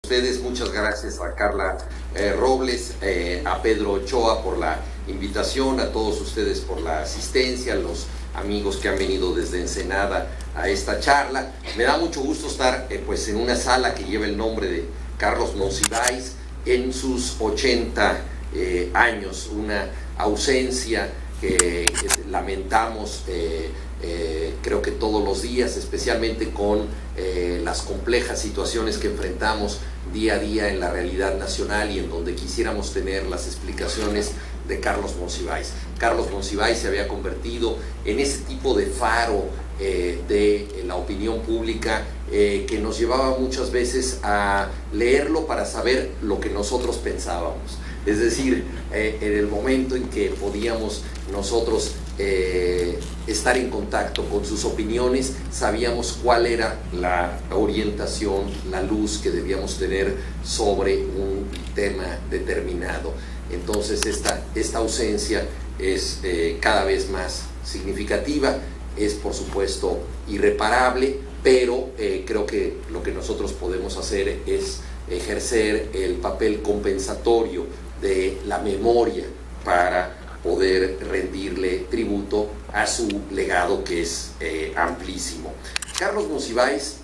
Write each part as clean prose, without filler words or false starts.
ustedes. Muchas gracias a Carla Robles, a Pedro Ochoa por la invitación, a todos ustedes por la asistencia, a los amigos que han venido desde Ensenada a esta charla. Me da mucho gusto estar pues en una sala que lleva el nombre de Carlos Monsiváis en sus 80 años, una ausencia que lamentamos creo que todos los días, especialmente con las complejas situaciones que enfrentamos día a día en la realidad nacional y en donde quisiéramos tener las explicaciones de Carlos Monsiváis. Carlos Monsiváis se había convertido en ese tipo de faro de la opinión pública que nos llevaba muchas veces a leerlo para saber lo que nosotros pensábamos. Es decir, en el momento en que podíamos nosotros estar en contacto con sus opiniones, sabíamos cuál era la orientación, la luz que debíamos tener sobre un tema determinado. Entonces esta ausencia es cada vez más significativa, es por supuesto irreparable, pero creo que lo que nosotros podemos hacer es ejercer el papel compensatorio de la memoria para poder rendirle tributo a su legado, que es amplísimo. Carlos Monsiváis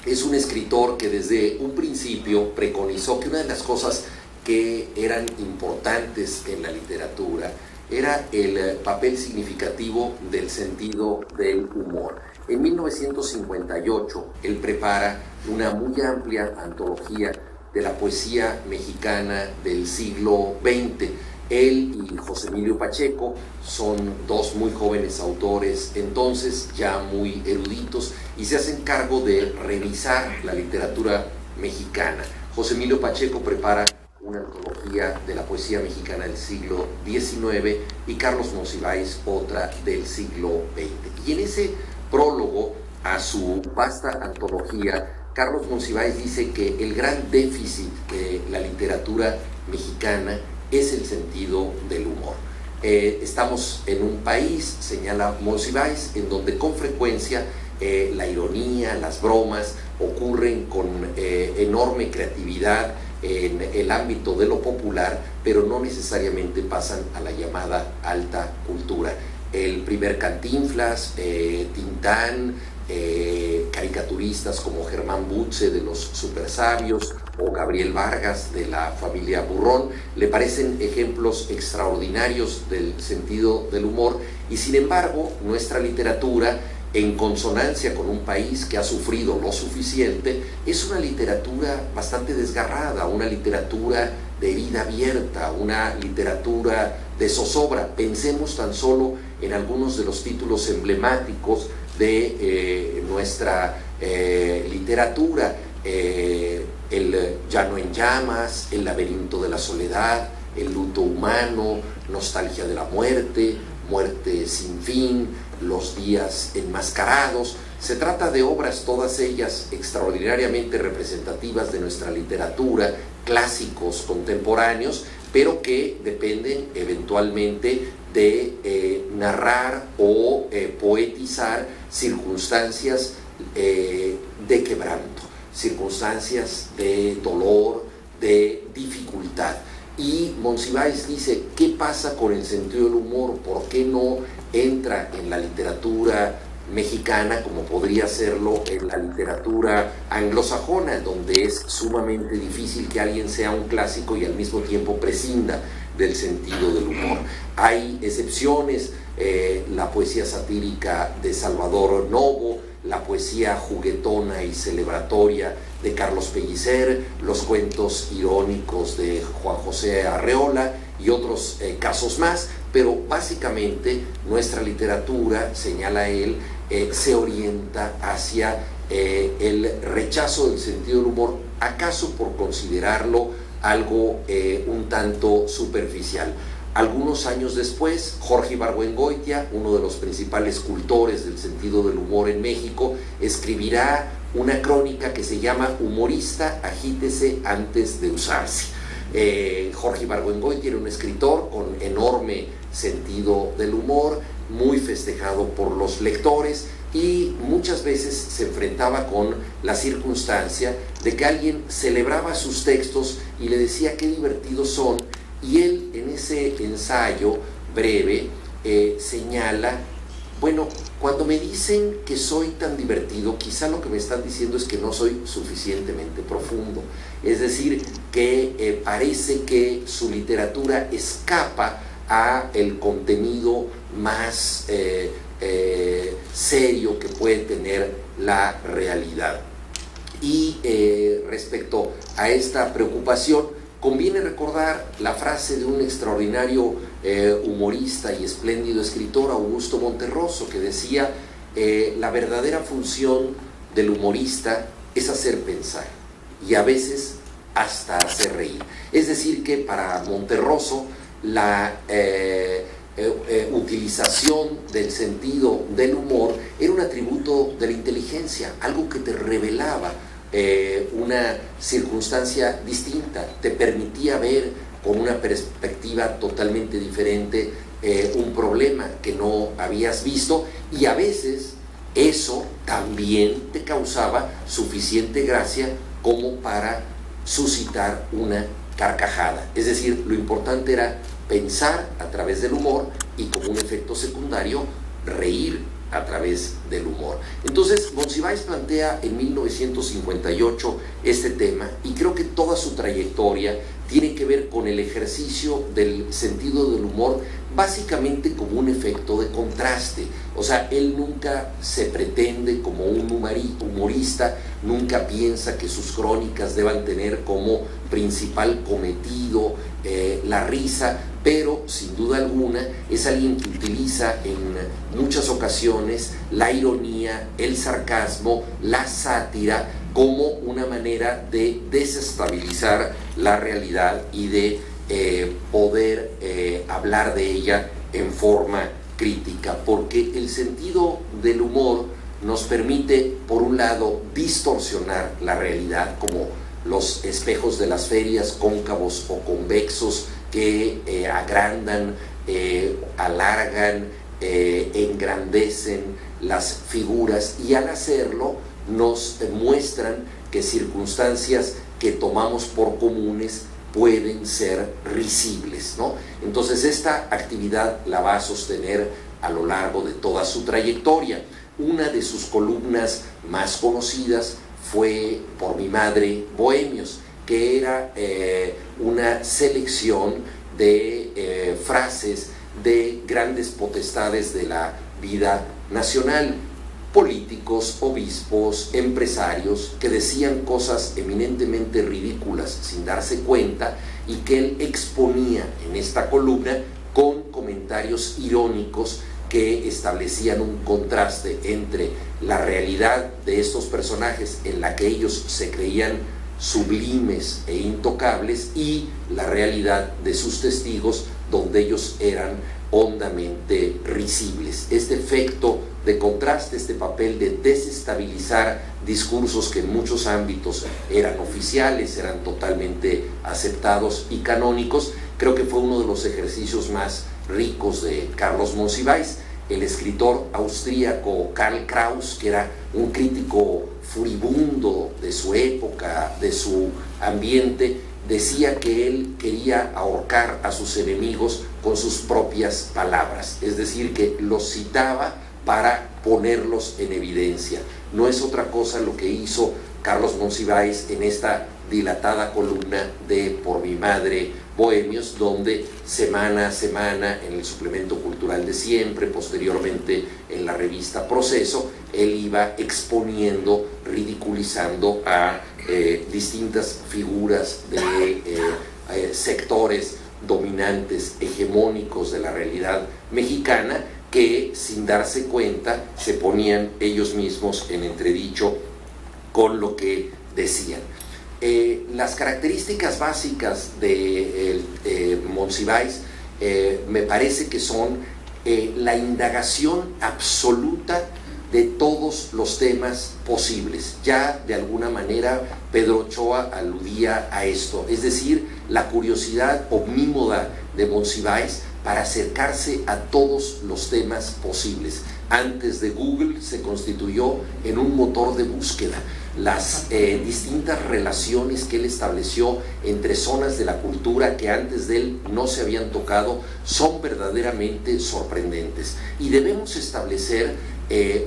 es un escritor que desde un principio preconizó que una de las cosas que eran importantes en la literatura era el papel significativo del sentido del humor. En 1958 él prepara una muy amplia antología de la poesía mexicana del siglo XX. Él y José Emilio Pacheco son dos muy jóvenes autores, entonces ya muy eruditos, y se hacen cargo de revisar la literatura mexicana. José Emilio Pacheco prepara una antología de la poesía mexicana del siglo XIX y Carlos Monsiváis otra del siglo XX. Y en ese prólogo a su vasta antología, Carlos Monsiváis dice que el gran déficit de la literatura mexicana es el sentido del humor. Estamos en un país, señala Monsiváis, en donde con frecuencia la ironía, las bromas ocurren con enorme creatividad en el ámbito de lo popular, pero no necesariamente pasan a la llamada alta cultura. El primer Cantinflas, Tintán, caricaturistas como Germán Butze de los Supersabios o Gabriel Vargas de la familia Burrón le parecen ejemplos extraordinarios del sentido del humor, y sin embargo nuestra literatura, en consonancia con un país que ha sufrido lo suficiente, es una literatura bastante desgarrada, una literatura de herida abierta, una literatura de zozobra. Pensemos tan solo en algunos de los títulos emblemáticos de nuestra literatura: El llano en llamas, El laberinto de la soledad, El luto humano, Nostalgia de la muerte, Muerte sin fin, Los días enmascarados. Se trata de obras, todas ellas extraordinariamente representativas de nuestra literatura, clásicos contemporáneos, pero que dependen eventualmente de narrar o poetizar circunstancias de quebranto, circunstancias de dolor, de dificultad. Y Monsiváis dice, ¿qué pasa con el sentido del humor? ¿Por qué no entra en la literatura mexicana como podría hacerlo en la literatura anglosajona, donde es sumamente difícil que alguien sea un clásico y al mismo tiempo prescinda del sentido del humor? Hay excepciones, la poesía satírica de Salvador Novo, la poesía juguetona y celebratoria de Carlos Pellicer, los cuentos irónicos de Juan José Arreola y otros casos más, pero básicamente nuestra literatura, señala él, se orienta hacia el rechazo del sentido del humor, acaso por considerarlo algo un tanto superficial. Algunos años después, Jorge Ibargüengoitia, uno de los principales cultores del sentido del humor en México, escribirá una crónica que se llama Humorista, agítese antes de usarse. Jorge Ibargüengoitia era un escritor con enorme sentido del humor, muy festejado por los lectores, y muchas veces se enfrentaba con la circunstancia de que alguien celebraba sus textos y le decía qué divertidos son, y él en ese ensayo breve señala, bueno, cuando me dicen que soy tan divertido, quizá lo que me están diciendo es que no soy suficientemente profundo. Es decir, que parece que su literatura escapa a el contenido más serio que puede tener la realidad. Y respecto a esta preocupación, conviene recordar la frase de un extraordinario humorista y espléndido escritor, Augusto Monterroso, que decía, la verdadera función del humorista es hacer pensar y a veces hasta hacer reír. Es decir, que para Monterroso la utilización del sentido del humor era un atributo de la inteligencia, algo que te revelaba una circunstancia distinta, te permitía ver con una perspectiva totalmente diferente un problema que no habías visto, y a veces eso también te causaba suficiente gracia como para suscitar una carcajada. Es decir, lo importante era pensar a través del humor y, como un efecto secundario, reír a través del humor. Entonces, Monsiváis plantea en 1958 este tema, y creo que toda su trayectoria tiene que ver con el ejercicio del sentido del humor, básicamente como un efecto de contraste. O sea, él nunca se pretende como un humorista, nunca piensa que sus crónicas deban tener como principal cometido la risa, pero sin duda alguna es alguien que utiliza en muchas ocasiones la ironía, el sarcasmo, la sátira como una manera de desestabilizar la realidad y de poder hablar de ella en forma crítica, porque el sentido del humor nos permite, por un lado, distorsionar la realidad, como los espejos de las ferias, cóncavos o convexos, que agrandan, alargan, engrandecen las figuras, y al hacerlo nos muestran que circunstancias que tomamos por comunes pueden ser risibles, ¿no? Entonces esta actividad la va a sostener a lo largo de toda su trayectoria. Una de sus columnas más conocidas fue Por mi madre, Bohemios, que era una selección de frases de grandes potestades de la vida nacional, políticos, obispos, empresarios, que decían cosas eminentemente ridículas sin darse cuenta, y que él exponía en esta columna con comentarios irónicos que establecían un contraste entre la realidad de estos personajes, en la que ellos se creían sublimes e intocables, y la realidad de sus testigos, donde ellos eran hondamente risibles. Este efecto de contraste, este papel de desestabilizar discursos que en muchos ámbitos eran oficiales, eran totalmente aceptados y canónicos, creo que fue uno de los ejercicios más ricos de Carlos Monsiváis. El escritor austríaco Karl Kraus, que era un crítico furibundo de su época, de su ambiente, decía que él quería ahorcar a sus enemigos con sus propias palabras, es decir, que los citaba para ponerlos en evidencia. No es otra cosa lo que hizo Carlos Monsiváis en esta dilatada columna de Por mi madre, Bohemios, donde semana a semana en el suplemento cultural de Siempre, posteriormente en la revista Proceso, él iba exponiendo, ridiculizando a distintas figuras de sectores dominantes, hegemónicos de la realidad mexicana, que sin darse cuenta se ponían ellos mismos en entredicho con lo que decían. Las características básicas de Monsiváis me parece que son la indagación absoluta de todos los temas posibles. Ya de alguna manera Pedro Ochoa aludía a esto, es decir, la curiosidad omnímoda de Monsiváis para acercarse a todos los temas posibles, antes de Google, se constituyó en un motor de búsqueda. Las distintas relaciones que él estableció entre zonas de la cultura que antes de él no se habían tocado son verdaderamente sorprendentes. Y debemos establecer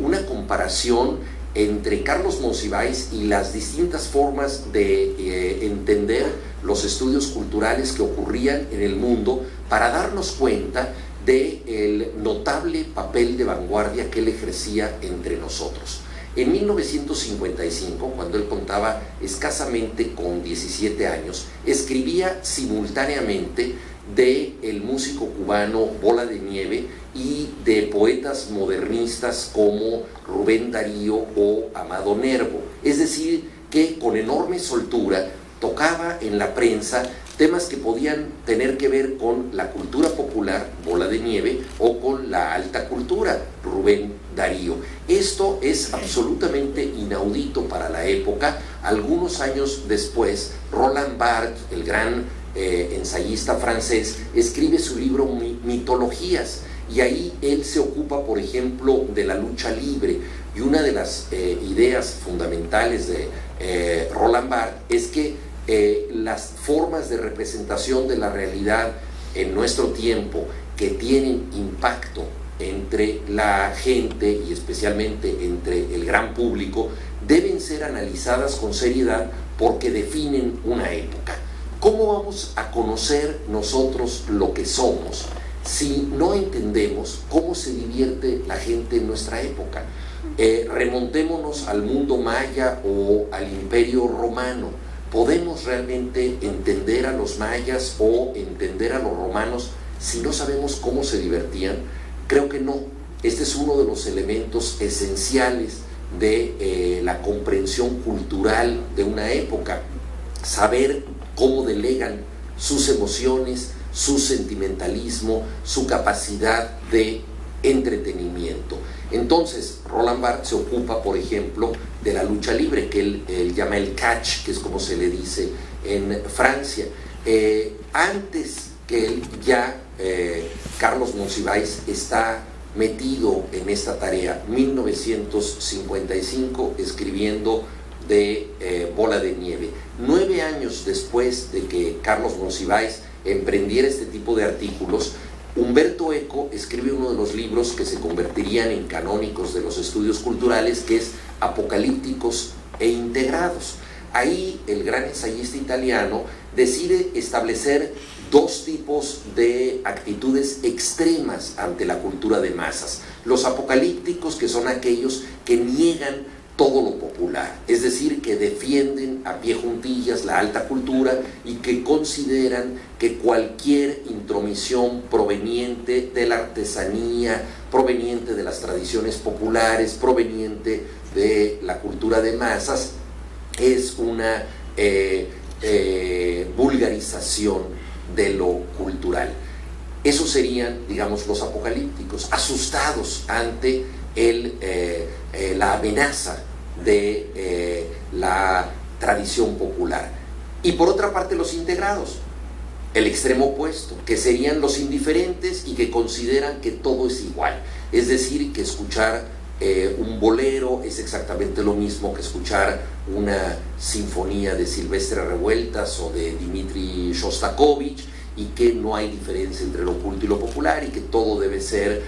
una comparación entre Carlos Monsiváis y las distintas formas de entender los estudios culturales que ocurrían en el mundo para darnos cuenta del notable papel de vanguardia que él ejercía entre nosotros. En 1955, cuando él contaba escasamente con 17 años, escribía simultáneamente de el músico cubano Bola de Nieve y de poetas modernistas como Rubén Darío o Amado Nervo. Es decir, que con enorme soltura tocaba en la prensa temas que podían tener que ver con la cultura popular, Bola de Nieve, o con la alta cultura, Rubén Darío. Esto es absolutamente inaudito para la época. Algunos años después, Roland Barthes, el gran ensayista francés, escribe su libro Mitologías, y ahí él se ocupa, por ejemplo, de la lucha libre, y una de las ideas fundamentales de Roland Barthes es que las formas de representación de la realidad en nuestro tiempo que tienen impacto entre la gente y especialmente entre el gran público deben ser analizadas con seriedad porque definen una época. ¿Cómo vamos a conocer nosotros lo que somos si no entendemos cómo se divierte la gente en nuestra época? Remontémonos al mundo maya o al Imperio Romano. ¿Podemos realmente entender a los mayas o entender a los romanos si no sabemos cómo se divertían? Creo que no. Este es uno de los elementos esenciales de la comprensión cultural de una época. Saber cómo delegan sus emociones, su sentimentalismo, su capacidad de entretenimiento. Entonces, Roland Barthes se ocupa, por ejemplo, de la lucha libre, que él llama el catch, que es como se le dice en Francia. Antes que él, ya Carlos Monsiváis está metido en esta tarea, 1955, escribiendo de Bola de Nieve. 9 años después de que Carlos Monsiváis emprendiera este tipo de artículos, Humberto Eco escribe uno de los libros que se convertirían en canónicos de los estudios culturales, que es Apocalípticos e Integrados. Ahí el gran ensayista italiano decide establecer dos tipos de actitudes extremas ante la cultura de masas. Los apocalípticos, que son aquellos que niegan todo lo popular, es decir, que defienden a pie juntillas la alta cultura y que consideran que cualquier intromisión proveniente de la artesanía, proveniente de las tradiciones populares, proveniente de la cultura de masas, es una vulgarización de lo cultural. Esos serían, digamos, los apocalípticos, asustados ante la amenaza de la tradición popular. Y por otra parte, los integrados, el extremo opuesto, que serían los indiferentes y que consideran que todo es igual, es decir, que escuchar un bolero es exactamente lo mismo que escuchar una sinfonía de Silvestre Revueltas o de Dmitri Shostakovich, y que no hay diferencia entre lo oculto y lo popular y que todo debe ser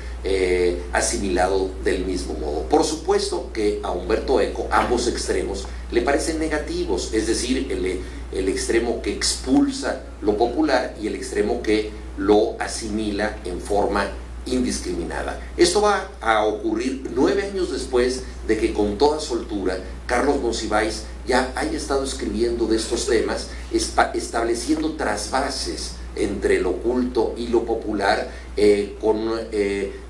asimilado del mismo modo. Por supuesto que a Humberto Eco ambos extremos le parecen negativos, es decir, el extremo que expulsa lo popular y el extremo que lo asimila en forma indiscriminada. Esto va a ocurrir 9 años después de que con toda soltura Carlos Monsiváis ya haya estado escribiendo de estos temas, estableciendo trasvases entre lo oculto y lo popular, con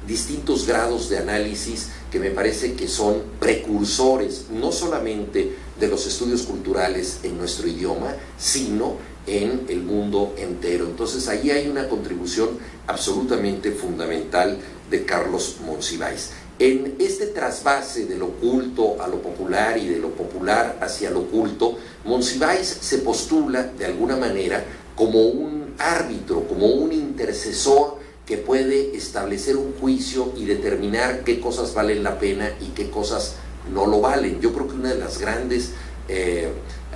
distintos grados de análisis que me parece que son precursores no solamente de los estudios culturales en nuestro idioma, sino en el mundo entero. Entonces ahí hay una contribución absolutamente fundamental de Carlos Monsiváis. En este trasvase del oculto a lo popular y de lo popular hacia lo oculto, Monsiváis se postula de alguna manera como un árbitro, como un intercesor que puede establecer un juicio y determinar qué cosas valen la pena y qué cosas no lo valen. Yo creo que una de las grandes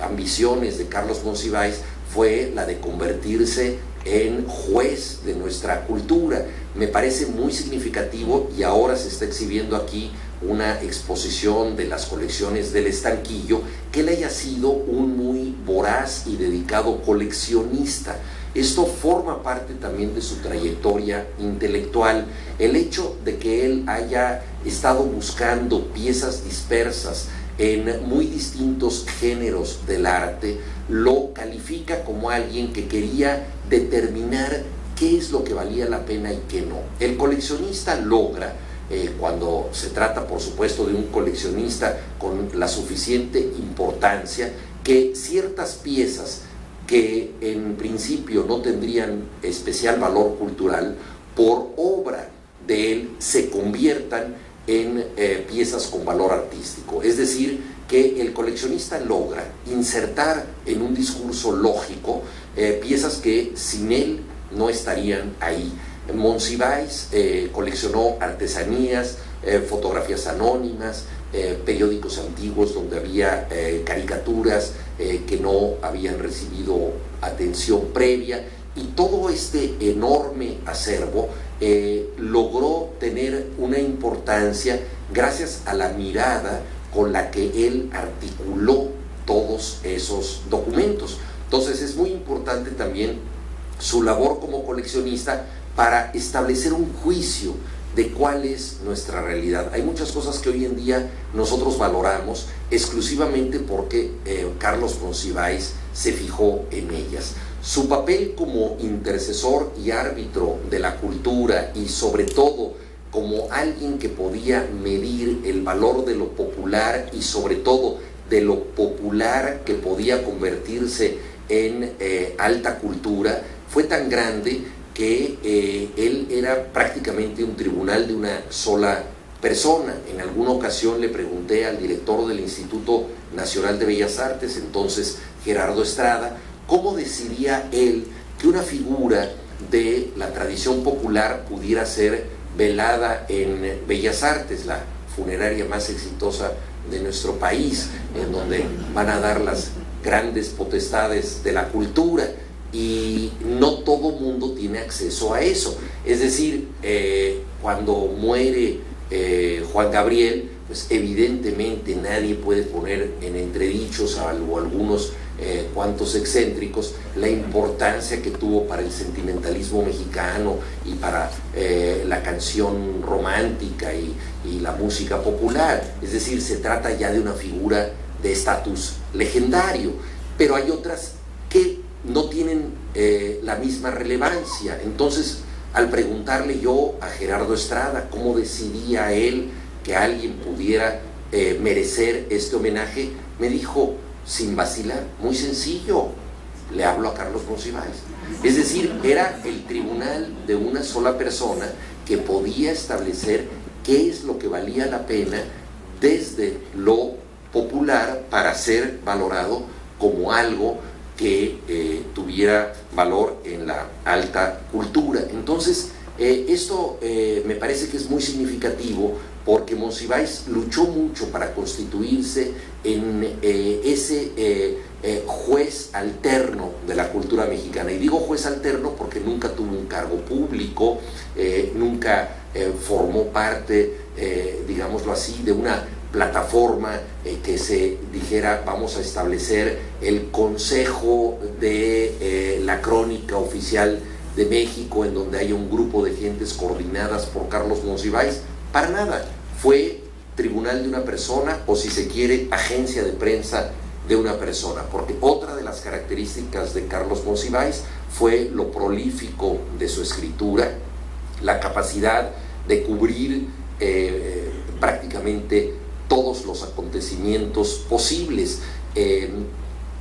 ambiciones de Carlos Monsiváis fue la de convertirse en juez de nuestra cultura. Me parece muy significativo, y ahora se está exhibiendo aquí una exposición de las colecciones del Estanquillo, que él haya sido un muy voraz y dedicado coleccionista. Esto forma parte también de su trayectoria intelectual. El hecho de que él haya estado buscando piezas dispersas en muy distintos géneros del arte, lo califica como alguien que quería determinar qué es lo que valía la pena y qué no. El coleccionista logra, cuando se trata por supuesto de un coleccionista con la suficiente importancia, que ciertas piezas que en principio no tendrían especial valor cultural, por obra de él se conviertan en piezas con valor artístico. Es decir, que el coleccionista logra insertar en un discurso lógico piezas que sin él no estarían ahí. Monsiváis coleccionó artesanías, fotografías anónimas, periódicos antiguos donde había caricaturas que no habían recibido atención previa, y todo este enorme acervo logró tener una importancia gracias a la mirada con la que él articuló todos esos documentos. Entonces es muy importante también su labor como coleccionista para establecer un juicio de cuál es nuestra realidad. Hay muchas cosas que hoy en día nosotros valoramos exclusivamente porque Carlos Monsiváis se fijó en ellas. Su papel como intercesor y árbitro de la cultura, y sobre todo como alguien que podía medir el valor de lo popular y sobre todo de lo popular que podía convertirse en alta cultura, fue tan grande que él era prácticamente un tribunal de una sola persona. En alguna ocasión le pregunté al director del Instituto Nacional de Bellas Artes, entonces Gerardo Estrada, cómo decidía él que una figura de la tradición popular pudiera ser velada en Bellas Artes, la funeraria más exitosa de nuestro país, en donde van a dar las grandes potestades de la cultura, y no todo mundo tiene acceso a eso. Es decir, cuando muere Juan Gabriel, pues evidentemente nadie puede poner en entredicho, salvo algunos cuantos excéntricos, la importancia que tuvo para el sentimentalismo mexicano y para la canción romántica y la música popular. Es decir, se trata ya de una figura de estatus legendario, pero hay otras que no tienen la misma relevancia. Entonces, al preguntarle yo a Gerardo Estrada cómo decidía él que alguien pudiera merecer este homenaje, me dijo, sin vacilar, muy sencillo, le hablo a Carlos Monsiváis. Es decir, era el tribunal de una sola persona que podía establecer qué es lo que valía la pena desde lo popular para ser valorado como algo que tuviera valor en la alta cultura. Entonces, esto me parece que es muy significativo, porque Monsiváis luchó mucho para constituirse en ese juez alterno de la cultura mexicana. Y digo juez alterno porque nunca tuvo un cargo público, nunca formó parte, digámoslo así, de una plataforma que se dijera vamos a establecer el Consejo de la Crónica Oficial de México, en donde haya un grupo de gentes coordinadas por Carlos Monsiváis. Para nada, fue tribunal de una persona, o si se quiere, agencia de prensa de una persona, porque otra de las características de Carlos Monsiváis fue lo prolífico de su escritura, la capacidad de cubrir prácticamente todos los acontecimientos posibles.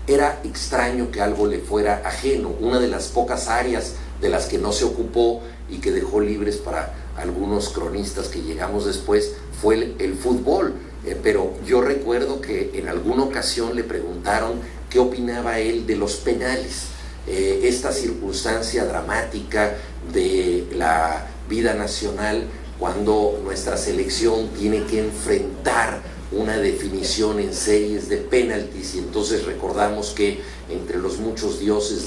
Era extraño que algo le fuera ajeno. Una de las pocas áreas de las que no se ocupó y que dejó libres para algunos cronistas que llegamos después fue el fútbol, pero yo recuerdo que en alguna ocasión le preguntaron qué opinaba él de los penales, esta circunstancia dramática de la vida nacional cuando nuestra selección tiene que enfrentar una definición en series de penaltis, y entonces recordamos que entre los muchos dioses